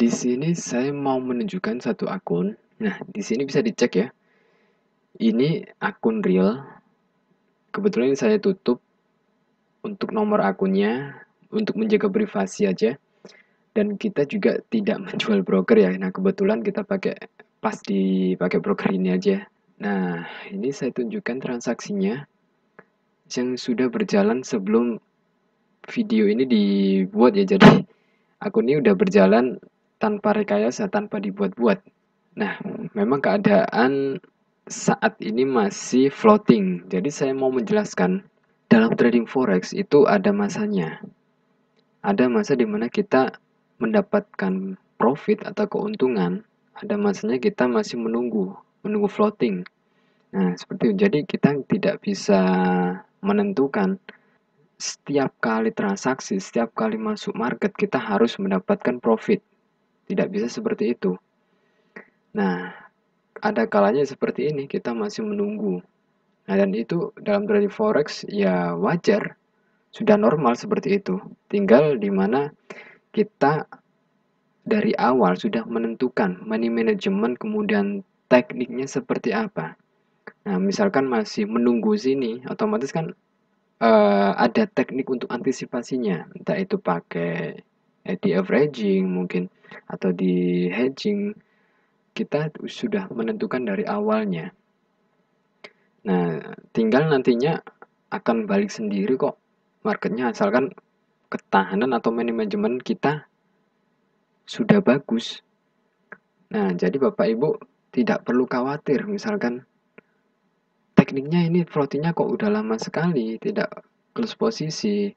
Di sini saya mau menunjukkan satu akun. Nah, di sini bisa dicek ya. Ini akun real. Kebetulan ini saya tutup untuk nomor akunnya, untuk menjaga privasi aja. Dan kita juga tidak menjual broker ya. Nah, kebetulan kita pakai broker ini aja. Nah, ini saya tunjukkan transaksinya yang sudah berjalan sebelum video ini dibuat ya. Jadi akun ini udah berjalan tanpa rekayasa, tanpa dibuat-buat. Nah, memang keadaan saat ini masih floating. Jadi saya mau menjelaskan, dalam trading forex itu ada masanya. Ada masa di mana kita mendapatkan profit atau keuntungan, ada masanya kita masih menunggu floating. Nah, seperti itu. Jadi kita tidak bisa menentukan setiap kali transaksi, setiap kali masuk market kita harus mendapatkan profit. Tidak bisa seperti itu. Nah, ada kalanya seperti ini, kita masih menunggu. Nah, dan itu dalam trading forex ya wajar, sudah normal seperti itu. Tinggal di mana kita dari awal sudah menentukan money management, kemudian tekniknya seperti apa. Nah, misalkan masih menunggu sini, otomatis kan ada teknik untuk antisipasinya, entah itu pakai di averaging mungkin atau di hedging. Kita sudah menentukan dari awalnya. Nah, tinggal nantinya akan balik sendiri kok marketnya, asalkan ketahanan atau manajemen kita sudah bagus. Nah, jadi Bapak Ibu tidak perlu khawatir misalkan tekniknya ini floatingnya kok udah lama sekali tidak close posisi.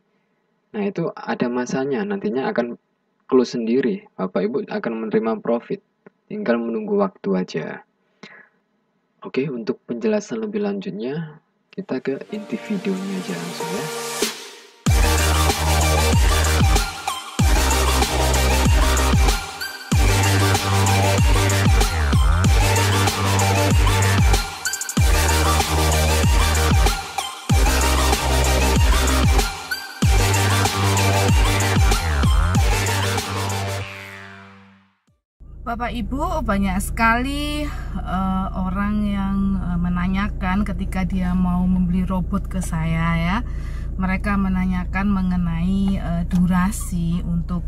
Nah, itu ada masanya, nantinya akan close sendiri. Bapak Ibu akan menerima profit. Tinggal menunggu waktu aja. Oke, untuk penjelasan lebih lanjutnya, kita ke inti videonya aja langsung ya. Bapak Ibu, banyak sekali orang yang menanyakan ketika dia mau membeli robot ke saya ya. Mereka menanyakan mengenai durasi untuk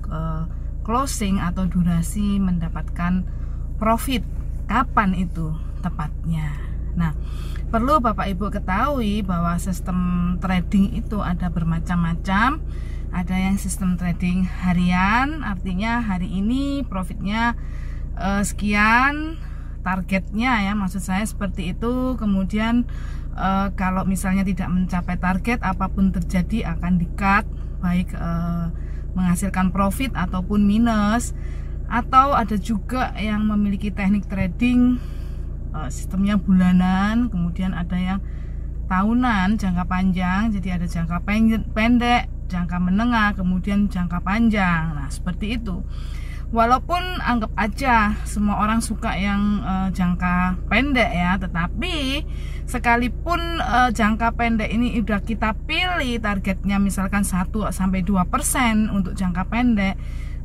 closing atau durasi mendapatkan profit. Kapan itu tepatnya? Nah, perlu Bapak Ibu ketahui bahwa sistem trading itu ada bermacam-macam. Ada yang sistem trading harian, artinya hari ini profitnya sekian, targetnya ya, maksud saya seperti itu. Kemudian kalau misalnya tidak mencapai target, apapun terjadi akan di-cut, baik menghasilkan profit ataupun minus. Atau ada juga yang memiliki teknik trading sistemnya bulanan, kemudian ada yang tahunan, jangka panjang. Jadi ada jangka pendek, jangka menengah, kemudian jangka panjang. Nah, seperti itu. Walaupun anggap aja semua orang suka yang jangka pendek ya, tetapi sekalipun jangka pendek ini udah kita pilih targetnya misalkan 1-2% untuk jangka pendek,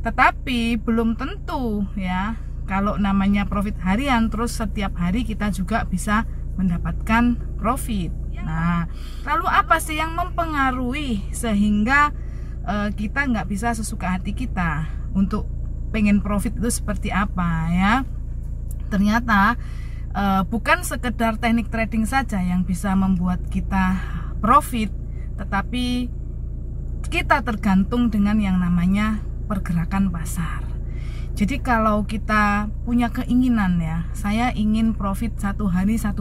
tetapi belum tentu ya kalau namanya profit harian terus setiap hari kita juga bisa mendapatkan profit. Nah, lalu apa sih yang mempengaruhi sehingga kita nggak bisa sesuka hati kita untuk pengen profit itu seperti apa ya? Ternyata bukan sekedar teknik trading saja yang bisa membuat kita profit, tetapi kita tergantung dengan yang namanya pergerakan pasar. Jadi kalau kita punya keinginan ya, saya ingin profit 1 hari 1%,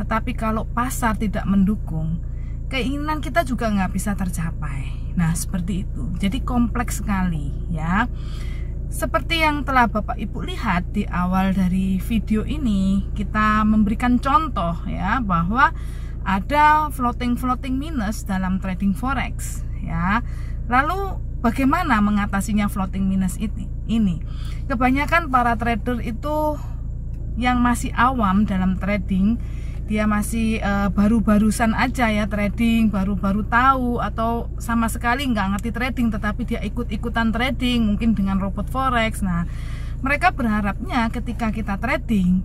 tetapi kalau pasar tidak mendukung, keinginan kita juga nggak bisa tercapai. Nah, seperti itu. Jadi kompleks sekali ya. Seperti yang telah Bapak Ibu lihat di awal dari video ini, kita memberikan contoh ya bahwa ada floating minus dalam trading forex ya. Lalu bagaimana mengatasinya floating minus ini? Kebanyakan para trader itu yang masih awam dalam trading, dia masih baru-barusan aja ya trading, baru-baru tahu atau sama sekali nggak ngerti trading tetapi dia ikut-ikutan trading mungkin dengan robot forex. Nah, mereka berharapnya ketika kita trading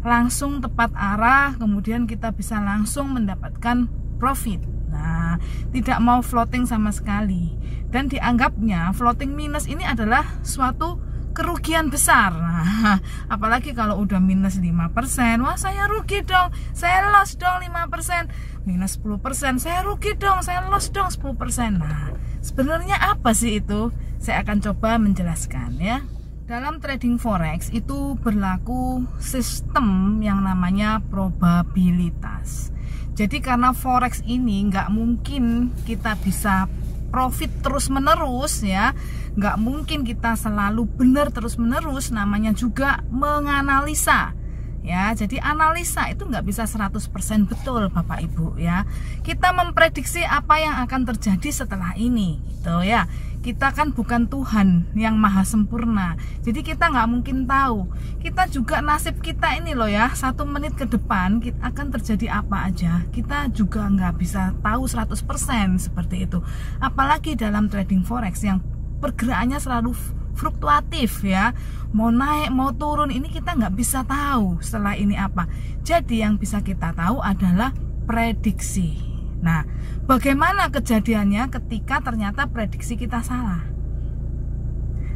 langsung tepat arah, kemudian kita bisa langsung mendapatkan profit. Nah, tidak mau floating sama sekali, dan dianggapnya floating minus ini adalah suatu kerugian besar. Nah, apalagi kalau udah minus 5%, wah saya rugi dong, saya loss dong 5%, minus 10%, saya rugi dong, saya loss dong 10%. Nah, sebenarnya apa sih itu? Saya akan coba menjelaskan ya. Dalam trading forex itu berlaku sistem yang namanya probabilitas. Jadi karena forex ini nggak mungkin kita bisa profit terus menerus ya, nggak mungkin kita selalu benar terus menerus, namanya juga menganalisa ya. Jadi analisa itu nggak bisa 100% betul Bapak Ibu ya. Kita memprediksi apa yang akan terjadi setelah ini gitu ya. Kita kan bukan Tuhan yang maha sempurna, jadi kita nggak mungkin tahu. Kita juga nasib kita ini loh ya, 1 menit ke depan akan terjadi apa aja, kita juga nggak bisa tahu 100% seperti itu. Apalagi dalam trading forex yang pergerakannya selalu fluktuatif ya, mau naik mau turun, ini kita nggak bisa tahu setelah ini apa. Jadi yang bisa kita tahu adalah prediksi. Nah, bagaimana kejadiannya ketika ternyata prediksi kita salah?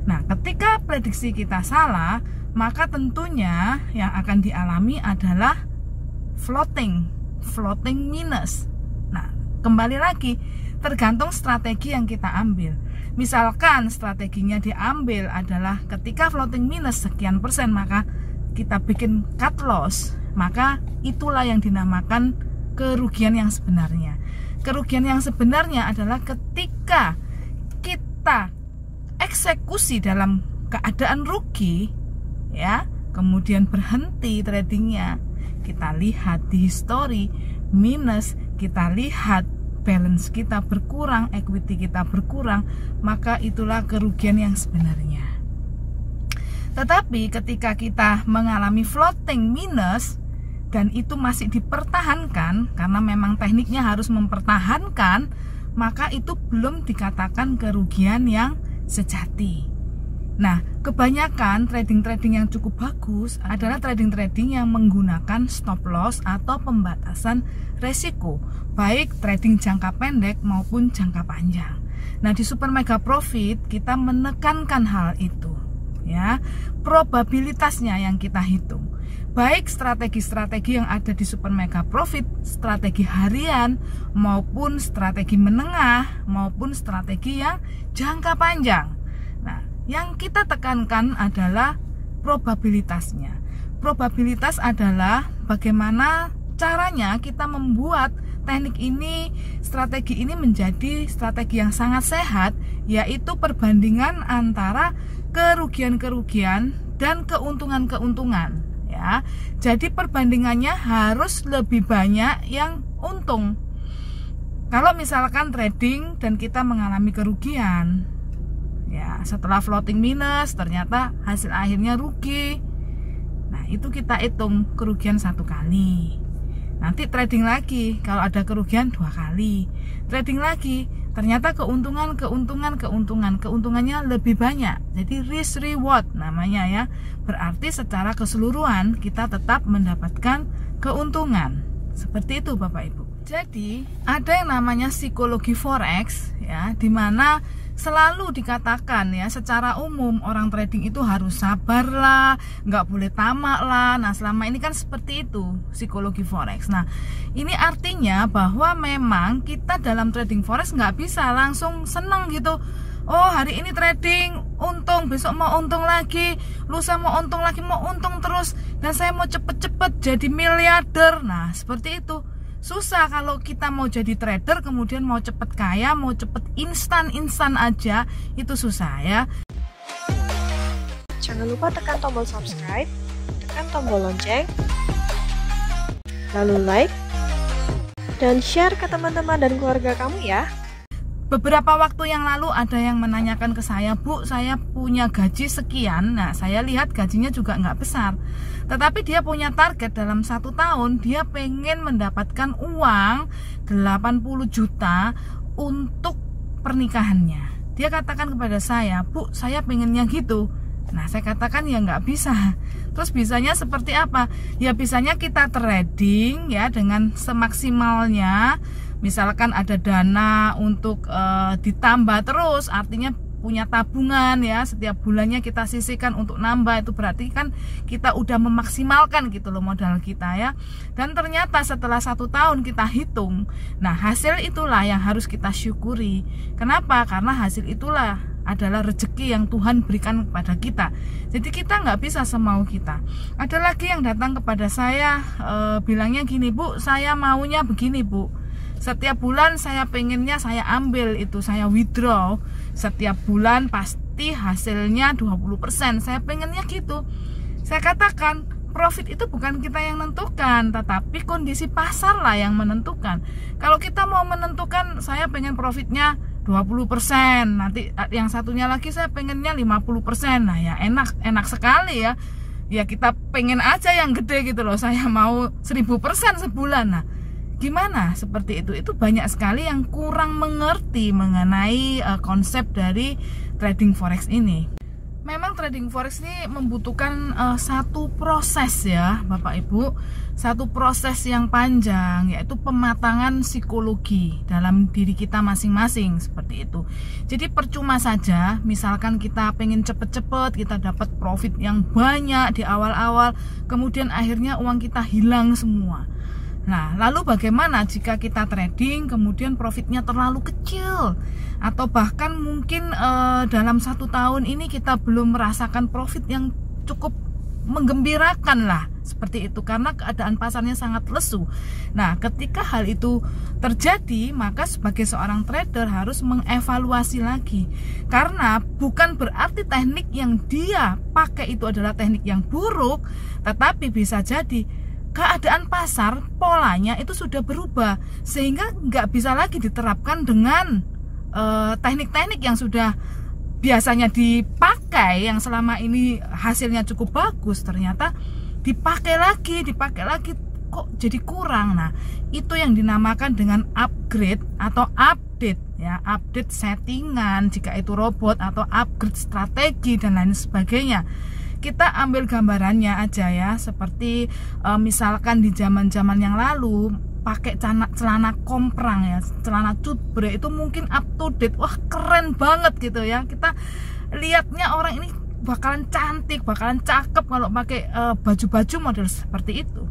Nah, ketika prediksi kita salah, maka tentunya yang akan dialami adalah floating minus. Nah, kembali lagi, tergantung strategi yang kita ambil. Misalkan strateginya diambil adalah ketika floating minus sekian persen, maka kita bikin cut loss, maka itulah yang dinamakan kerugian yang sebenarnya. Kerugian yang sebenarnya adalah ketika kita eksekusi dalam keadaan rugi ya, kemudian berhenti tradingnya, kita lihat di history minus, kita lihat balance kita berkurang, equity kita berkurang, maka itulah kerugian yang sebenarnya. Tetapi ketika kita mengalami floating minus dan itu masih dipertahankan, karena memang tekniknya harus mempertahankan, maka itu belum dikatakan kerugian yang sejati. Nah, kebanyakan trading-trading yang cukup bagus adalah trading-trading yang menggunakan stop loss atau pembatasan resiko, baik trading jangka pendek maupun jangka panjang. Nah, di Super Mega Profit kita menekankan hal itu ya, probabilitasnya yang kita hitung. Baik strategi-strategi yang ada di Super Mega Profit, strategi harian maupun strategi menengah maupun strategi yang jangka panjang. Nah, yang kita tekankan adalah probabilitasnya. Probabilitas adalah bagaimana caranya kita membuat teknik ini, strategi ini menjadi strategi yang sangat sehat, yaitu perbandingan antara kerugian-kerugian dan keuntungan-keuntungan. Ya, jadi perbandingannya harus lebih banyak yang untung. Kalau misalkan trading dan kita mengalami kerugian, ya setelah floating minus ternyata hasil akhirnya rugi. Nah, itu kita hitung kerugian 1 kali. Nanti trading lagi, kalau ada kerugian 2 kali. Trading lagi, ternyata keuntungannya lebih banyak. Jadi risk reward namanya ya. Berarti secara keseluruhan kita tetap mendapatkan keuntungan. Seperti itu Bapak Ibu. Jadi ada yang namanya psikologi forex ya, dimana selalu dikatakan ya secara umum orang trading itu harus sabar lah, nggak boleh tamak lah. Nah, selama ini kan seperti itu psikologi forex. Nah, ini artinya bahwa memang kita dalam trading forex nggak bisa langsung seneng gitu. Oh, hari ini trading untung, besok mau untung lagi, lusa mau untung lagi, mau untung terus, dan saya mau cepet-cepet jadi miliarder. Nah, seperti itu. Susah kalau kita mau jadi trader kemudian mau cepet kaya, mau cepet instan aja, itu susah ya. Jangan lupa tekan tombol subscribe, tekan tombol lonceng, lalu like, dan share ke teman-teman dan keluarga kamu ya. beberapa waktu yang lalu ada yang menanyakan ke saya, Bu, saya punya gaji sekian. Nah, saya lihat gajinya juga nggak besar, tetapi dia punya target dalam 1 tahun, dia pengen mendapatkan uang 80 juta untuk pernikahannya. Dia katakan kepada saya, Bu, saya pengennya gitu. Nah, saya katakan ya nggak bisa. Terus bisanya seperti apa? Ya bisanya kita trading ya dengan semaksimalnya. Misalkan ada dana untuk ditambah terus, artinya punya tabungan ya, setiap bulannya kita sisihkan untuk nambah, itu berarti kan kita udah memaksimalkan gitu loh modal kita ya. Dan ternyata setelah 1 tahun kita hitung, nah hasil itulah yang harus kita syukuri. Kenapa? Karena hasil itulah adalah rezeki yang Tuhan berikan kepada kita. Jadi kita nggak bisa semau kita. Ada lagi yang datang kepada saya bilangnya gini, Bu, saya maunya begini, Bu. Setiap bulan saya pengennya saya ambil itu, saya withdraw setiap bulan pasti hasilnya 20%. Saya pengennya gitu. Saya katakan, profit itu bukan kita yang menentukan, tetapi kondisi pasar lah yang menentukan. Kalau kita mau menentukan saya pengen profitnya 20%, nanti yang satunya lagi saya pengennya 50%. Nah ya enak sekali ya. Ya kita pengen aja yang gede gitu loh. Saya mau 1000% sebulan. Nah, gimana seperti itu? Itu banyak sekali yang kurang mengerti mengenai konsep dari trading forex ini. Memang trading forex ini membutuhkan satu proses ya Bapak Ibu, satu proses yang panjang, yaitu pematangan psikologi dalam diri kita masing-masing seperti itu. Jadi percuma saja misalkan kita pengen cepet-cepet kita dapat profit yang banyak di awal-awal, kemudian akhirnya uang kita hilang semua. Nah, lalu bagaimana jika kita trading kemudian profitnya terlalu kecil, atau bahkan mungkin dalam 1 tahun ini kita belum merasakan profit yang cukup menggembirakan lah seperti itu, karena keadaan pasarnya sangat lesu. Nah, ketika hal itu terjadi, maka sebagai seorang trader harus mengevaluasi lagi, karena bukan berarti teknik yang dia pakai itu adalah teknik yang buruk, tetapi bisa jadi keadaan pasar polanya itu sudah berubah sehingga nggak bisa lagi diterapkan dengan teknik-teknik yang sudah biasanya dipakai, yang selama ini hasilnya cukup bagus, ternyata dipakai lagi kok jadi kurang. Nah, itu yang dinamakan dengan upgrade atau update ya, update settingan jika itu robot, atau upgrade strategi dan lain sebagainya. Kita ambil gambarannya aja ya, seperti misalkan di zaman-zaman yang lalu pakai celana komprang ya, celana cutbray itu mungkin up to date, wah keren banget gitu ya. Kita lihatnya orang ini bakalan cantik, bakalan cakep kalau pakai baju-baju model seperti itu.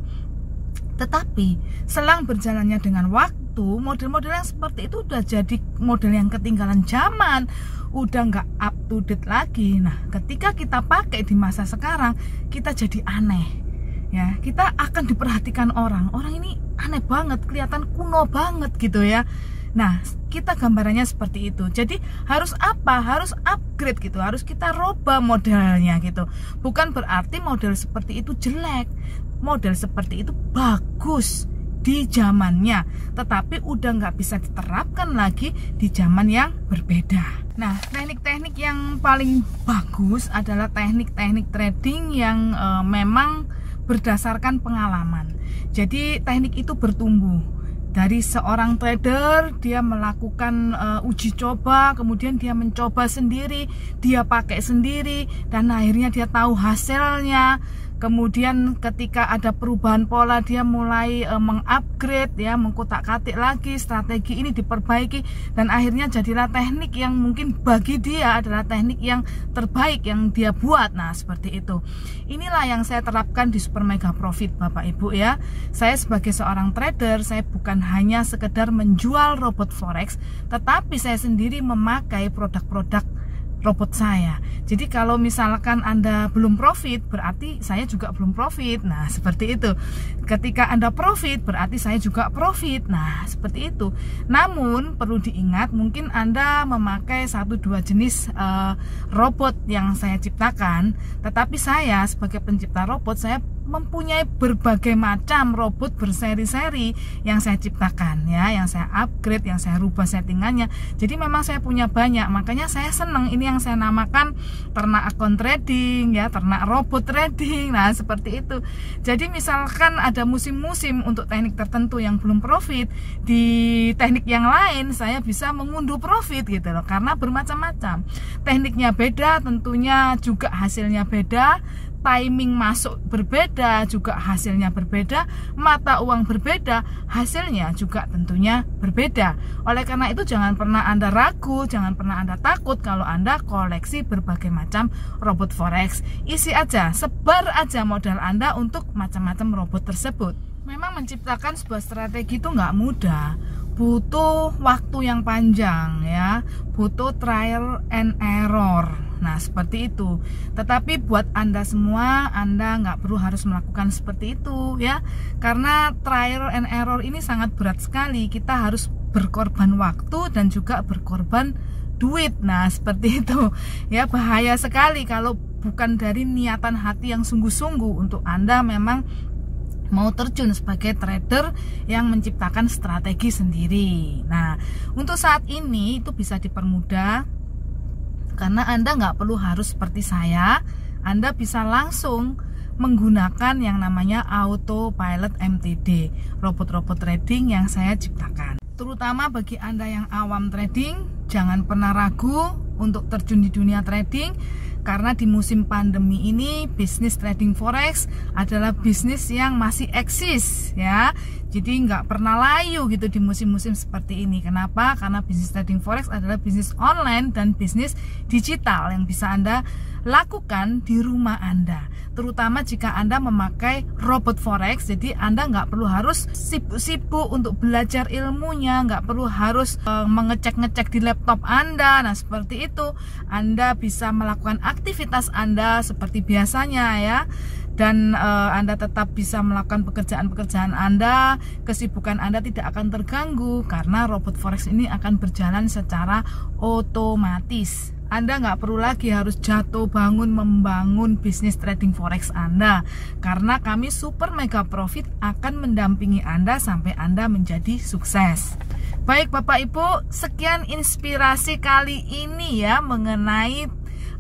Tetapi selang berjalannya dengan waktu, model-model yang seperti itu udah jadi model yang ketinggalan zaman, udah nggak up to date lagi. Nah, ketika kita pakai di masa sekarang, kita jadi aneh ya, kita akan diperhatikan orang ini aneh banget, kelihatan kuno banget gitu ya. Nah, kita gambarannya seperti itu. Jadi harus apa? Harus upgrade gitu, harus kita robah modelnya gitu. Bukan berarti model seperti itu jelek, model seperti itu bagus di zamannya, tetapi udah nggak bisa diterapkan lagi di zaman yang berbeda. Nah, teknik-teknik yang paling bagus adalah teknik-teknik trading yang memang berdasarkan pengalaman. Jadi teknik itu bertumbuh dari seorang trader, dia melakukan uji coba, kemudian dia mencoba sendiri, dia pakai sendiri, dan akhirnya dia tahu hasilnya. Kemudian ketika ada perubahan pola, dia mulai mengupgrade ya, mengkotak-katik lagi, strategi ini diperbaiki, dan akhirnya jadilah teknik yang mungkin bagi dia adalah teknik yang terbaik yang dia buat. Nah, seperti itu. Inilah yang saya terapkan di Super Mega Profit Bapak Ibu ya. Saya sebagai seorang trader, saya bukan hanya sekedar menjual robot forex, tetapi saya sendiri memakai produk-produk robot saya. Jadi kalau misalkan Anda belum profit, berarti saya juga belum profit. Nah, seperti itu. Ketika Anda profit, berarti saya juga profit. Nah, seperti itu. Namun perlu diingat, mungkin Anda memakai 1-2 jenis robot yang saya ciptakan, tetapi saya sebagai pencipta robot, saya mempunyai berbagai macam robot berseri-seri yang saya ciptakan ya, yang saya upgrade, yang saya rubah settingannya. Jadi memang saya punya banyak, makanya saya senang. Ini yang saya namakan ternak akun trading ya, ternak robot trading. Nah seperti itu. Jadi misalkan ada musim-musim untuk teknik tertentu yang belum profit, di teknik yang lain saya bisa mengunduh profit gitu loh, karena bermacam-macam. Tekniknya beda, tentunya juga hasilnya beda. Timing masuk berbeda, juga hasilnya berbeda. Mata uang berbeda, hasilnya juga tentunya berbeda. Oleh karena itu jangan pernah Anda ragu, jangan pernah Anda takut kalau Anda koleksi berbagai macam robot forex. Isi aja, sebar aja modal Anda untuk macam-macam robot tersebut. Memang menciptakan sebuah strategi itu nggak mudah, butuh waktu yang panjang ya, butuh trial and error. Nah seperti itu. Tetapi buat Anda semua, Anda nggak perlu harus melakukan seperti itu ya, karena trial and error ini sangat berat sekali. Kita harus berkorban waktu dan juga berkorban duit. Nah seperti itu ya, bahaya sekali kalau bukan dari niatan hati yang sungguh-sungguh untuk Anda memang mau terjun sebagai trader yang menciptakan strategi sendiri. Nah untuk saat ini itu bisa dipermudah, karena Anda nggak perlu harus seperti saya. Anda bisa langsung menggunakan yang namanya autopilot MTD, robot-robot trading yang saya ciptakan. Terutama bagi Anda yang awam trading, jangan pernah ragu untuk terjun di dunia trading, karena di musim pandemi ini bisnis trading forex adalah bisnis yang masih eksis ya. Jadi nggak pernah layu gitu di musim-musim seperti ini. Kenapa? Karena bisnis trading forex adalah bisnis online dan bisnis digital yang bisa Anda lakukan di rumah Anda. Terutama jika Anda memakai robot forex, jadi Anda nggak perlu harus sibuk-sibuk untuk belajar ilmunya, nggak perlu harus mengecek-ngecek di laptop Anda. Nah seperti itu, Anda bisa melakukan aktivitas Anda seperti biasanya ya. Dan Anda tetap bisa melakukan pekerjaan-pekerjaan Anda, kesibukan Anda tidak akan terganggu karena robot forex ini akan berjalan secara otomatis. Anda nggak perlu lagi harus jatuh bangun membangun bisnis trading forex Anda, karena kami Super Mega Profit akan mendampingi Anda sampai Anda menjadi sukses. Baik Bapak Ibu, sekian inspirasi kali ini ya mengenai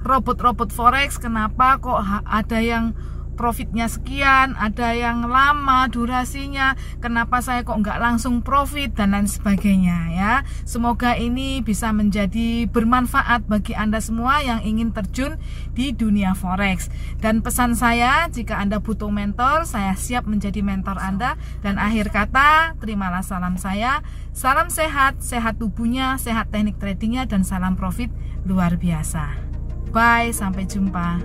robot-robot forex. Kenapa kok ada yang profitnya sekian, ada yang lama durasinya, kenapa saya kok nggak langsung profit, dan lain sebagainya ya. Semoga ini bisa menjadi bermanfaat bagi Anda semua yang ingin terjun di dunia forex. Dan pesan saya, jika Anda butuh mentor, saya siap menjadi mentor Anda. Dan akhir kata, terimalah salam saya. Salam sehat, sehat tubuhnya, sehat teknik tradingnya, dan salam profit luar biasa. Bye, sampai jumpa.